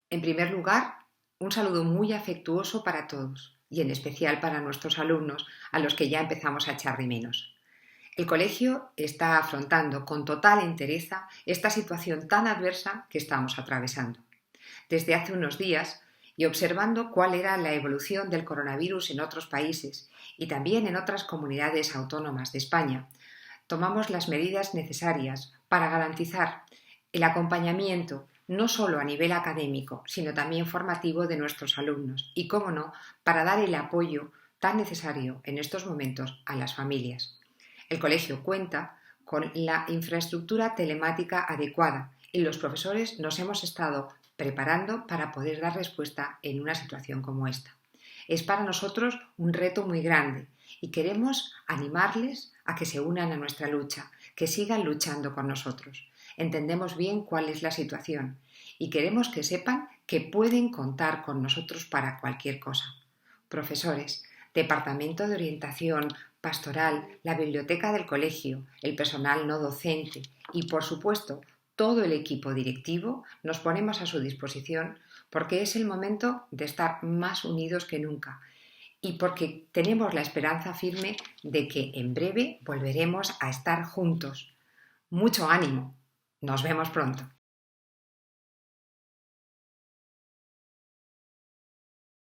En primer lugar, un saludo muy afectuoso para todos y en especial para nuestros alumnos, a los que ya empezamos a echar de menos. El colegio está afrontando con total entereza esta situación tan adversa que estamos atravesando. Desde hace unos días, y observando cuál era la evolución del coronavirus en otros países y también en otras comunidades autónomas de España, tomamos las medidas necesarias para garantizar el acompañamiento no solo a nivel académico, sino también formativo de nuestros alumnos y, cómo no, para dar el apoyo tan necesario en estos momentos a las familias. El colegio cuenta con la infraestructura telemática adecuada y los profesores nos hemos estado preparando para poder dar respuesta en una situación como esta. Es para nosotros un reto muy grande y queremos animarles a que se unan a nuestra lucha, que sigan luchando con nosotros. Entendemos bien cuál es la situación y queremos que sepan que pueden contar con nosotros para cualquier cosa. Profesores, departamento de orientación, pastoral, la biblioteca del colegio, el personal no docente y, por supuesto, todo el equipo directivo nos ponemos a su disposición porque es el momento de estar más unidos que nunca y porque tenemos la esperanza firme de que en breve volveremos a estar juntos. Mucho ánimo. Nos vemos pronto.